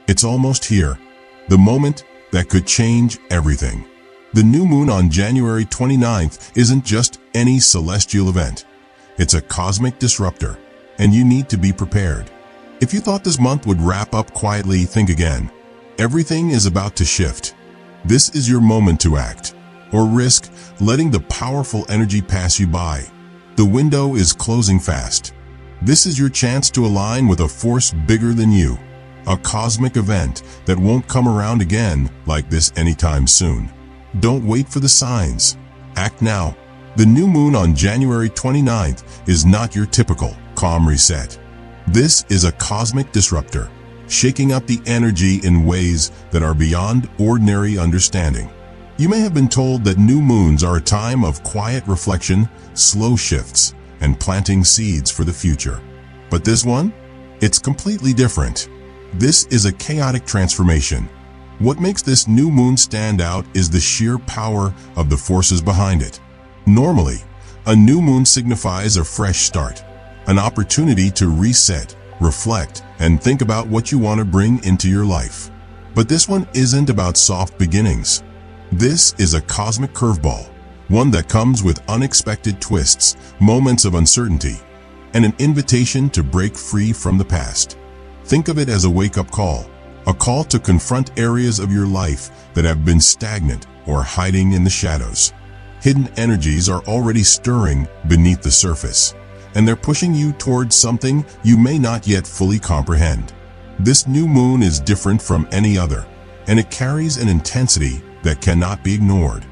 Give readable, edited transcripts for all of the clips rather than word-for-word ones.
It's almost here, the moment that could change everything. The new moon on January 29th isn't just any celestial event. It's a cosmic disruptor, and you need to be prepared. If you thought this month would wrap up quietly, think again. Everything is about to shift. This is your moment to act, or risk letting the powerful energy pass you by. The window is closing fast. This is your chance to align with a force bigger than you, a cosmic event that won't come around again like this anytime soon. Don't wait for the signs. Act now. The new moon on January 29th is not your typical calm reset. This is a cosmic disruptor, shaking up the energy in ways that are beyond ordinary understanding. You may have been told that new moons are a time of quiet reflection, slow shifts, and planting seeds for the future. But this one? It's completely different. This is a chaotic transformation. What makes this new moon stand out is the sheer power of the forces behind it. Normally, a new moon signifies a fresh start, an opportunity to reset, reflect, and think about what you want to bring into your life. But this one isn't about soft beginnings. This is a cosmic curveball, one that comes with unexpected twists, moments of uncertainty, and an invitation to break free from the past. Think of it as a wake-up call, a call to confront areas of your life that have been stagnant or hiding in the shadows. Hidden energies are already stirring beneath the surface, and they're pushing you towards something you may not yet fully comprehend. This new moon is different from any other, and it carries an intensity that cannot be ignored.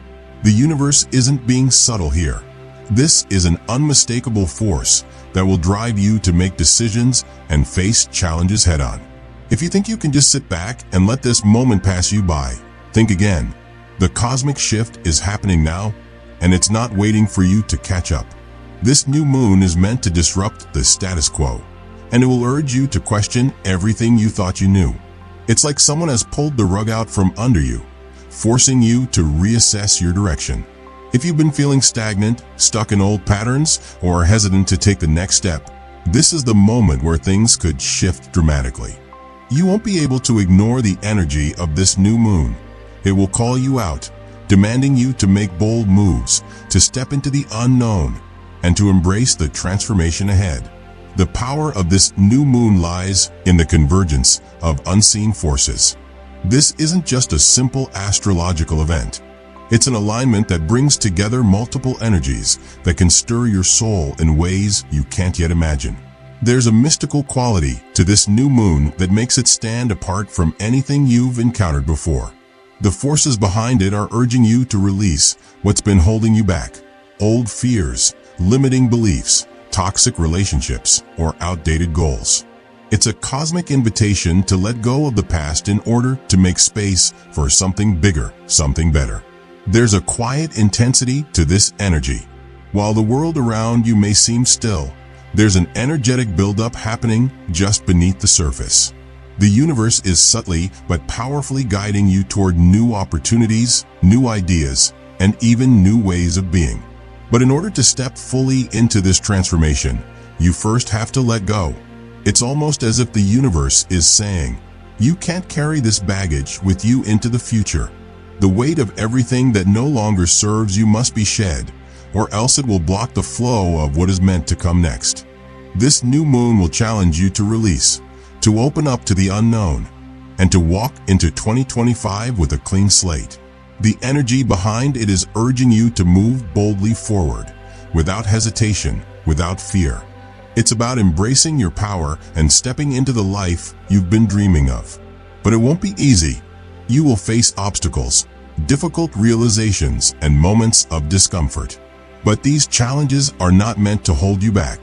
The universe isn't being subtle here. This is an unmistakable force that will drive you to make decisions and face challenges head-on. If you think you can just sit back and let this moment pass you by, think again. The cosmic shift is happening now, and it's not waiting for you to catch up. This new moon is meant to disrupt the status quo, and it will urge you to question everything you thought you knew. It's like someone has pulled the rug out from under you, forcing you to reassess your direction. If you've been feeling stagnant, stuck in old patterns, or hesitant to take the next step, this is the moment where things could shift dramatically. You won't be able to ignore the energy of this new moon. It will call you out, demanding you to make bold moves, to step into the unknown, and to embrace the transformation ahead. The power of this new moon lies in the convergence of unseen forces. This isn't just a simple astrological event. It's an alignment that brings together multiple energies that can stir your soul in ways you can't yet imagine. There's a mystical quality to this new moon that makes it stand apart from anything you've encountered before. The forces behind it are urging you to release what's been holding you back: old fears, limiting beliefs, toxic relationships, or outdated goals. It's a cosmic invitation to let go of the past in order to make space for something bigger, something better. There's a quiet intensity to this energy. While the world around you may seem still, there's an energetic buildup happening just beneath the surface. The universe is subtly but powerfully guiding you toward new opportunities, new ideas, and even new ways of being. But in order to step fully into this transformation, you first have to let go. It's almost as if the universe is saying, you can't carry this baggage with you into the future. The weight of everything that no longer serves you must be shed, or else it will block the flow of what is meant to come next. This new moon will challenge you to release, to open up to the unknown, and to walk into 2025 with a clean slate. The energy behind it is urging you to move boldly forward, without hesitation, without fear. It's about embracing your power and stepping into the life you've been dreaming of. But it won't be easy. You will face obstacles, difficult realizations, and moments of discomfort. But these challenges are not meant to hold you back.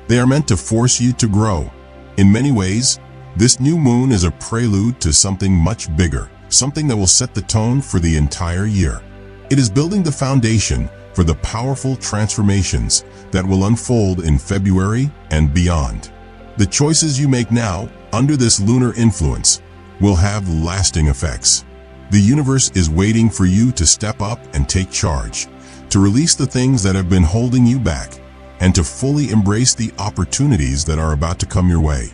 They are meant to force you to grow. In many ways, this new moon is a prelude to something much bigger, something that will set the tone for the entire year. It is building the foundation for the powerful transformations that will unfold in February and beyond. The choices you make now, under this lunar influence, will have lasting effects. The universe is waiting for you to step up and take charge, to release the things that have been holding you back, and to fully embrace the opportunities that are about to come your way.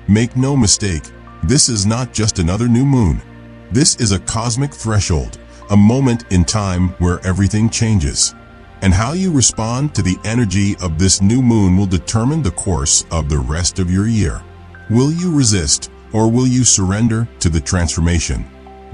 Make no mistake, This is not just another new moon. This is a cosmic threshold, a moment in time where everything changes. And how you respond to the energy of this new moon will determine the course of the rest of your year. Will you resist, or will you surrender to the transformation?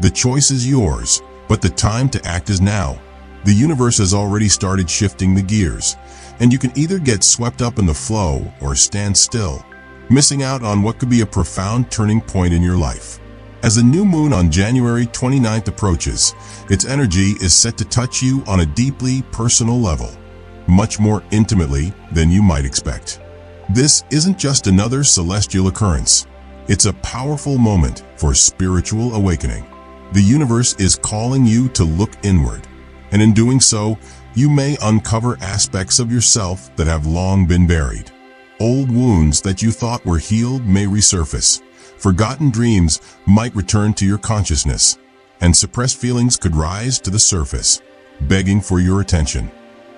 The choice is yours, but the time to act is now. The universe has already started shifting the gears, and you can either get swept up in the flow or stand still, missing out on what could be a profound turning point in your life. As the new moon on January 29th approaches, its energy is set to touch you on a deeply personal level, much more intimately than you might expect. This isn't just another celestial occurrence. It's a powerful moment for spiritual awakening. The universe is calling you to look inward, and in doing so, you may uncover aspects of yourself that have long been buried. Old wounds that you thought were healed may resurface. Forgotten dreams might return to your consciousness, and suppressed feelings could rise to the surface, begging for your attention.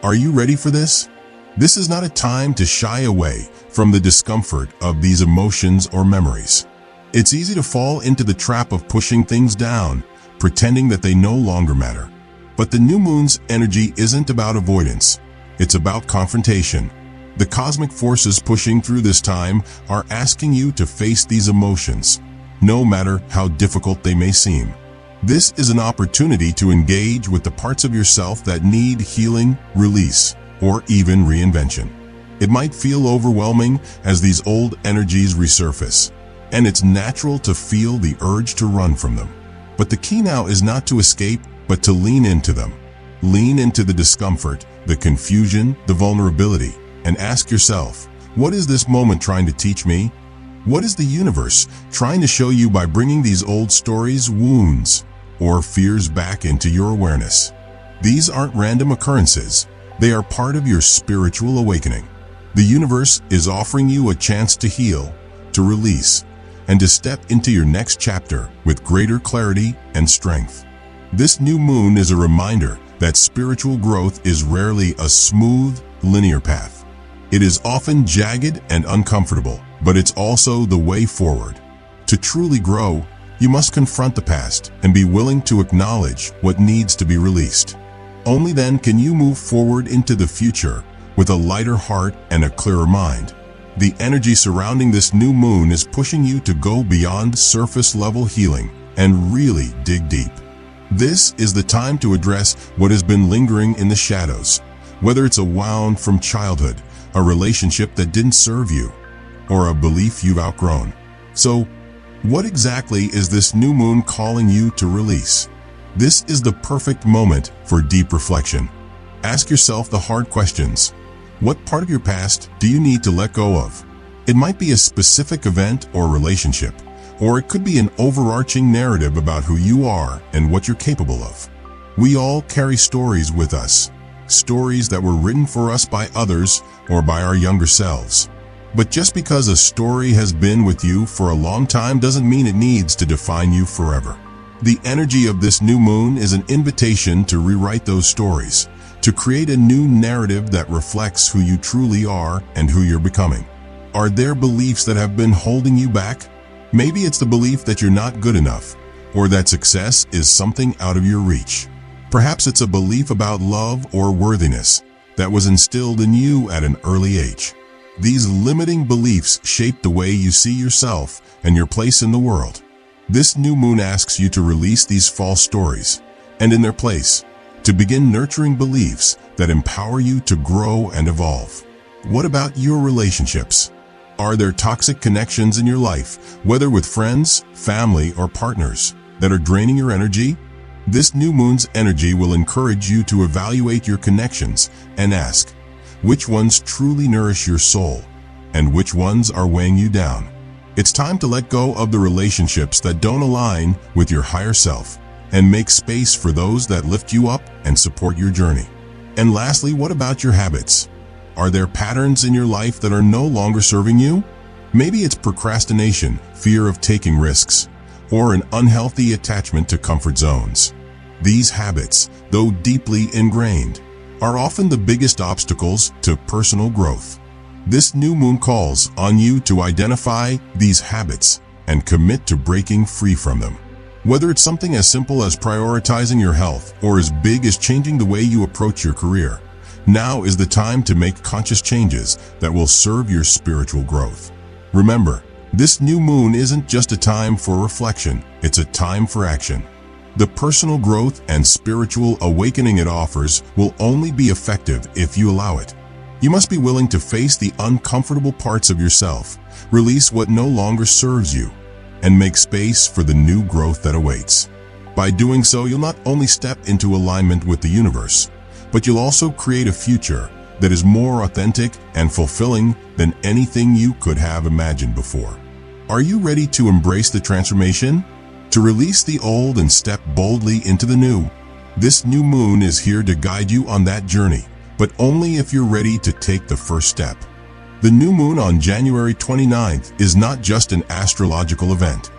Are you ready for this? This is not a time to shy away from the discomfort of these emotions or memories. It's easy to fall into the trap of pushing things down, pretending that they no longer matter. But the new moon's energy isn't about avoidance. It's about confrontation. The cosmic forces pushing through this time are asking you to face these emotions, no matter how difficult they may seem. This is an opportunity to engage with the parts of yourself that need healing, release, or even reinvention. It might feel overwhelming as these old energies resurface, and it's natural to feel the urge to run from them. But the key now is not to escape, but to lean into them. Lean into the discomfort, the confusion, the vulnerability, and ask yourself, what is this moment trying to teach me? What is the universe trying to show you by bringing these old stories, wounds, or fears back into your awareness? These aren't random occurrences. They are part of your spiritual awakening. The universe is offering you a chance to heal, to release, and to step into your next chapter with greater clarity and strength. This new moon is a reminder that spiritual growth is rarely a smooth, linear path. It is often jagged and uncomfortable, but it's also the way forward. To truly grow, you must confront the past and be willing to acknowledge what needs to be released. Only then can you move forward into the future with a lighter heart and a clearer mind. The energy surrounding this new moon is pushing you to go beyond surface-level healing and really dig deep. This is the time to address what has been lingering in the shadows, whether it's a wound from childhood, a relationship that didn't serve you, or a belief you've outgrown. So, what exactly is this new moon calling you to release? This is the perfect moment for deep reflection. Ask yourself the hard questions. What part of your past do you need to let go of? It might be a specific event or relationship, or it could be an overarching narrative about who you are and what you're capable of. We all carry stories with us, stories that were written for us by others or by our younger selves. But just because a story has been with you for a long time doesn't mean it needs to define you forever. The energy of this new moon is an invitation to rewrite those stories, to create a new narrative that reflects who you truly are and who you're becoming. Are there beliefs that have been holding you back? Maybe it's the belief that you're not good enough, or that success is something out of your reach. Perhaps it's a belief about love or worthiness that was instilled in you at an early age. These limiting beliefs shape the way you see yourself and your place in the world. This new moon asks you to release these false stories, and in their place, to begin nurturing beliefs that empower you to grow and evolve. What about your relationships? Are there toxic connections in your life, whether with friends, family, or partners, that are draining your energy? This new moon's energy will encourage you to evaluate your connections and ask, which ones truly nourish your soul, and which ones are weighing you down? It's time to let go of the relationships that don't align with your higher self and make space for those that lift you up and support your journey. And lastly, what about your habits? Are there patterns in your life that are no longer serving you? Maybe it's procrastination, fear of taking risks, or an unhealthy attachment to comfort zones. These habits, though deeply ingrained, are often the biggest obstacles to personal growth. This new moon calls on you to identify these habits and commit to breaking free from them. Whether it's something as simple as prioritizing your health or as big as changing the way you approach your career, now is the time to make conscious changes that will serve your spiritual growth. Remember, this new moon isn't just a time for reflection, it's a time for action. The personal growth and spiritual awakening it offers will only be effective if you allow it. You must be willing to face the uncomfortable parts of yourself, release what no longer serves you, and make space for the new growth that awaits. By doing so, you'll not only step into alignment with the universe, but you'll also create a future that is more authentic and fulfilling than anything you could have imagined before. Are you ready to embrace the transformation? To release the old and step boldly into the new? This new moon is here to guide you on that journey, but only if you're ready to take the first step. The new moon on January 29th is not just an astrological event.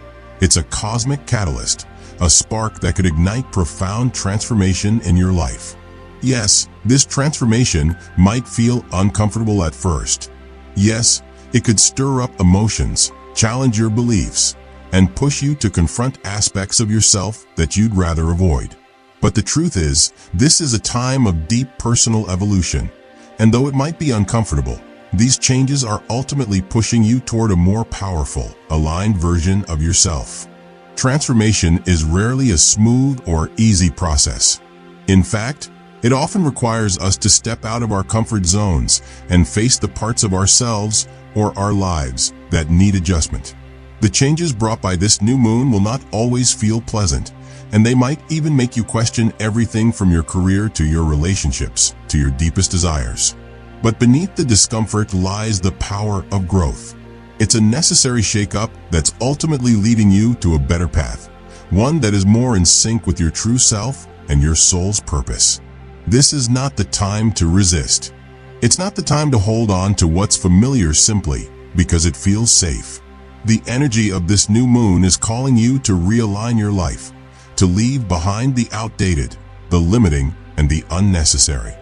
It's a cosmic catalyst, a spark that could ignite profound transformation in your life. Yes, this transformation might feel uncomfortable at first. Yes, it could stir up emotions, challenge your beliefs, and push you to confront aspects of yourself that you'd rather avoid. But the truth is, this is a time of deep personal evolution, and though it might be uncomfortable, these changes are ultimately pushing you toward a more powerful, aligned version of yourself. Transformation is rarely a smooth or easy process. In fact, it often requires us to step out of our comfort zones and face the parts of ourselves or our lives that need adjustment. The changes brought by this new moon will not always feel pleasant, and they might even make you question everything from your career to your relationships to your deepest desires. But beneath the discomfort lies the power of growth. It's a necessary shake-up that's ultimately leading you to a better path, one that is more in sync with your true self and your soul's purpose. This is not the time to resist. It's not the time to hold on to what's familiar simply because it feels safe. The energy of this new moon is calling you to realign your life, to leave behind the outdated, the limiting, and the unnecessary.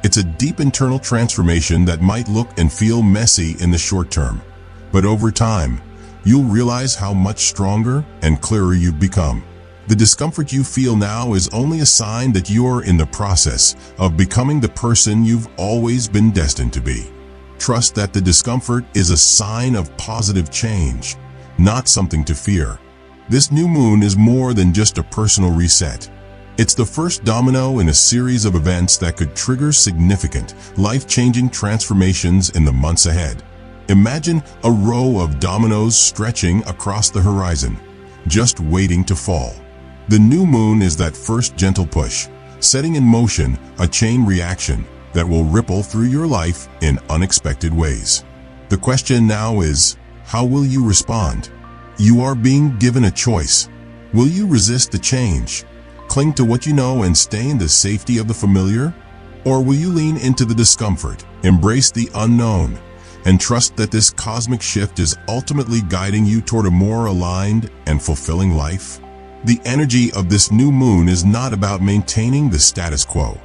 It's a deep internal transformation that might look and feel messy in the short term, but over time, you'll realize how much stronger and clearer you've become. The discomfort you feel now is only a sign that you're in the process of becoming the person you've always been destined to be. Trust that the discomfort is a sign of positive change, not something to fear. This new moon is more than just a personal reset. It's the first domino in a series of events that could trigger significant, life-changing transformations in the months ahead. Imagine a row of dominoes stretching across the horizon, just waiting to fall. The new moon is that first gentle push, setting in motion a chain reaction that will ripple through your life in unexpected ways. The question now is, how will you respond? You are being given a choice. Will you resist the change, cling to what you know and stay in the safety of the familiar? Or will you lean into the discomfort, embrace the unknown, and trust that this cosmic shift is ultimately guiding you toward a more aligned and fulfilling life? The energy of this new moon is not about maintaining the status quo.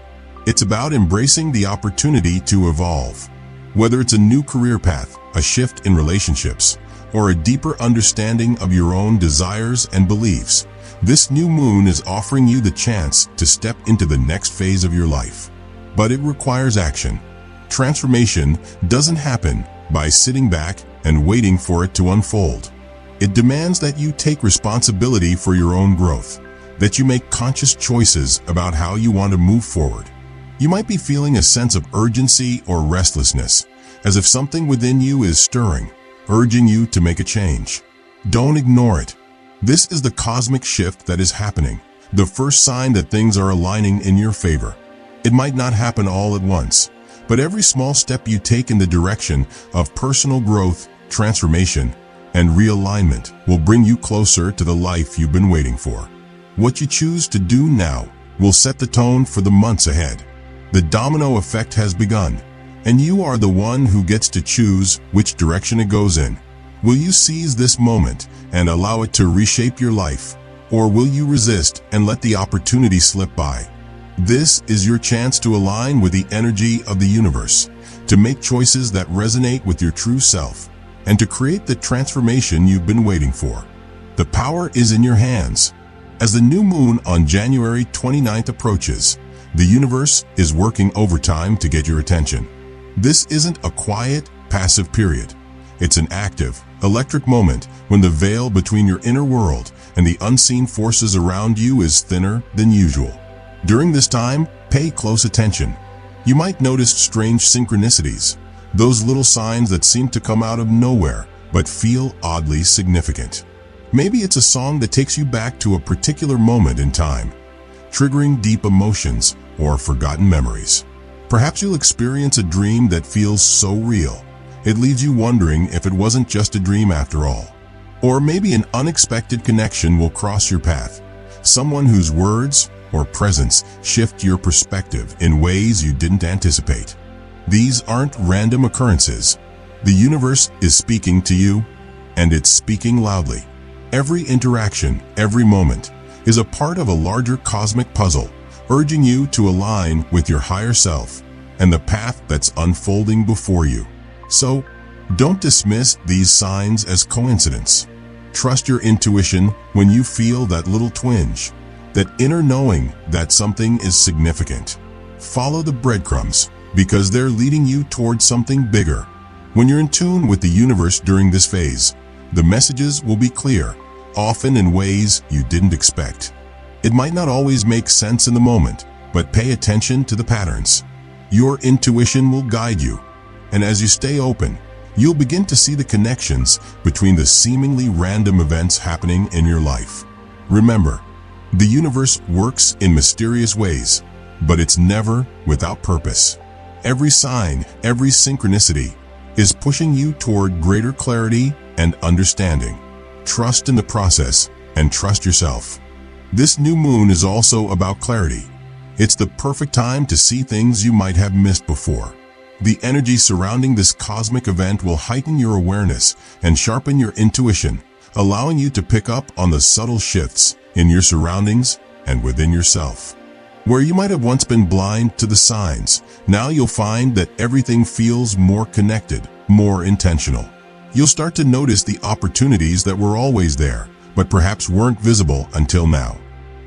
It's about embracing the opportunity to evolve. Whether it's a new career path, a shift in relationships, or a deeper understanding of your own desires and beliefs, this new moon is offering you the chance to step into the next phase of your life. But it requires action. Transformation doesn't happen by sitting back and waiting for it to unfold. It demands that you take responsibility for your own growth, that you make conscious choices about how you want to move forward. You might be feeling a sense of urgency or restlessness, as if something within you is stirring, urging you to make a change. Don't ignore it. This is the cosmic shift that is happening, the first sign that things are aligning in your favor. It might not happen all at once, but every small step you take in the direction of personal growth, transformation, and realignment will bring you closer to the life you've been waiting for. What you choose to do now will set the tone for the months ahead. The domino effect has begun, and you are the one who gets to choose which direction it goes in. Will you seize this moment and allow it to reshape your life, or will you resist and let the opportunity slip by? This is your chance to align with the energy of the universe, to make choices that resonate with your true self, and to create the transformation you've been waiting for. The power is in your hands. As the new moon on January 29th approaches, the universe is working overtime to get your attention. This isn't a quiet, passive period. It's an active, electric moment when the veil between your inner world and the unseen forces around you is thinner than usual. During this time, pay close attention. You might notice strange synchronicities, those little signs that seem to come out of nowhere but feel oddly significant. Maybe it's a song that takes you back to a particular moment in time, triggering deep emotions or forgotten memories. Perhaps you'll experience a dream that feels so real, it leaves you wondering if it wasn't just a dream after all. Or maybe an unexpected connection will cross your path, someone whose words or presence shift your perspective in ways you didn't anticipate. These aren't random occurrences. The universe is speaking to you, and it's speaking loudly. Every interaction, every moment, is a part of a larger cosmic puzzle, urging you to align with your higher self and the path that's unfolding before you. So, don't dismiss these signs as coincidence. Trust your intuition when you feel that little twinge, that inner knowing that something is significant. Follow the breadcrumbs, because they're leading you towards something bigger. When you're in tune with the universe during this phase, the messages will be clear, often in ways you didn't expect. It might not always make sense in the moment, but pay attention to the patterns. Your intuition will guide you, and as you stay open, you'll begin to see the connections between the seemingly random events happening in your life. Remember, the universe works in mysterious ways, but it's never without purpose. Every sign, every synchronicity is pushing you toward greater clarity and understanding. Trust in the process and trust yourself. This new moon is also about clarity. It's the perfect time to see things you might have missed before. The energy surrounding this cosmic event will heighten your awareness and sharpen your intuition, allowing you to pick up on the subtle shifts in your surroundings and within yourself. Where you might have once been blind to the signs, now you'll find that everything feels more connected, more intentional. You'll start to notice the opportunities that were always there, but perhaps weren't visible until now.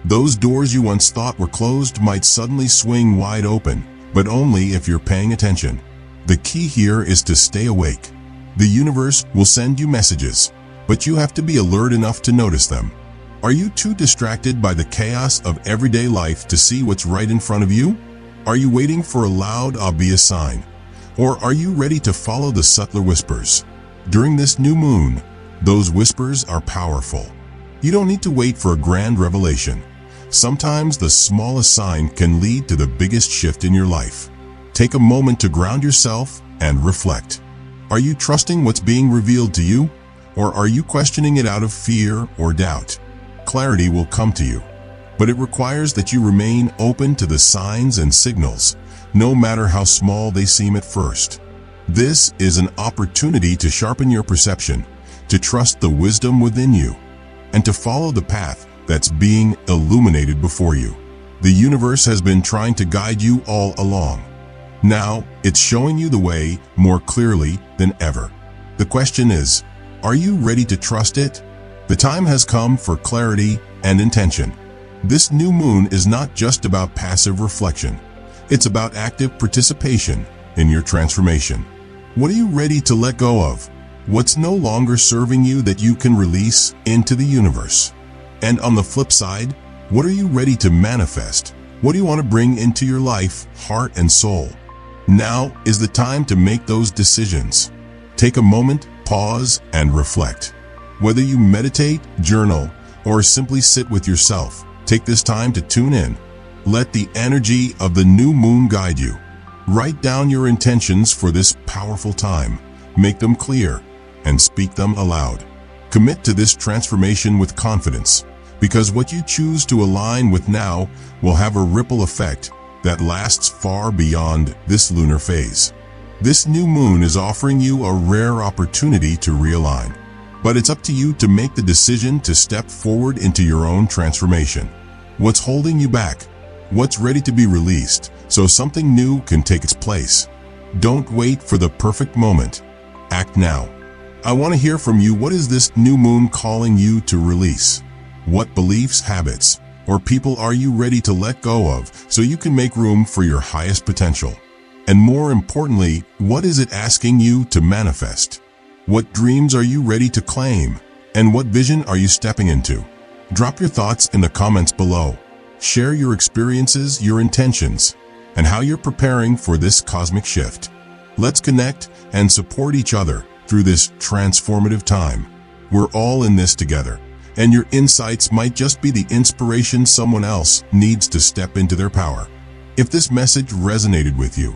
Those doors you once thought were closed might suddenly swing wide open, but only if you're paying attention. The key here is to stay awake. The universe will send you messages, but you have to be alert enough to notice them. Are you too distracted by the chaos of everyday life to see what's right in front of you? Are you waiting for a loud, obvious sign? Or are you ready to follow the subtler whispers? During this new moon, those whispers are powerful. You don't need to wait for a grand revelation. Sometimes the smallest sign can lead to the biggest shift in your life. Take a moment to ground yourself and reflect. Are you trusting what's being revealed to you, or are you questioning it out of fear or doubt? Clarity will come to you, but it requires that you remain open to the signs and signals, no matter how small they seem at first. This is an opportunity to sharpen your perception, to trust the wisdom within you, and to follow the path that's being illuminated before you. The universe has been trying to guide you all along. Now, it's showing you the way more clearly than ever. The question is, are you ready to trust it? The time has come for clarity and intention. This new moon is not just about passive reflection. It's about active participation in your transformation. What are you ready to let go of? What's no longer serving you that you can release into the universe? And on the flip side, what are you ready to manifest? What do you want to bring into your life, heart, and soul? Now is the time to make those decisions. Take a moment, pause, and reflect. Whether you meditate, journal, or simply sit with yourself, take this time to tune in. Let the energy of the new moon guide you. Write down your intentions for this powerful time. Make them clear and speak them aloud. Commit to this transformation with confidence, because what you choose to align with now will have a ripple effect that lasts far beyond this lunar phase. This new moon is offering you a rare opportunity to realign, but it's up to you to make the decision to step forward into your own transformation. What's holding you back? What's ready to be released so something new can take its place? Don't wait for the perfect moment. Act now. I want to hear from you. What is this new moon calling you to release? What beliefs, habits, or people are you ready to let go of so you can make room for your highest potential? And more importantly, what is it asking you to manifest? What dreams are you ready to claim? And what vision are you stepping into? Drop your thoughts in the comments below. Share your experiences, your intentions, and how you're preparing for this cosmic shift. Let's connect and support each other through this transformative time. We're all in this together, and your insights might just be the inspiration someone else needs to step into their power. If this message resonated with you,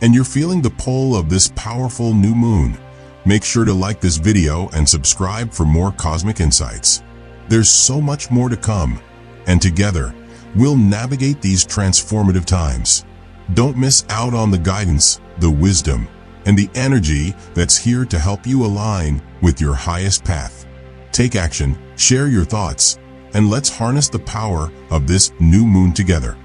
and you're feeling the pull of this powerful new moon, make sure to like this video and subscribe for more cosmic insights. There's so much more to come, and together, we'll navigate these transformative times. Don't miss out on the guidance, the wisdom, and the energy that's here to help you align with your highest path. Take action, share your thoughts, and let's harness the power of this new moon together.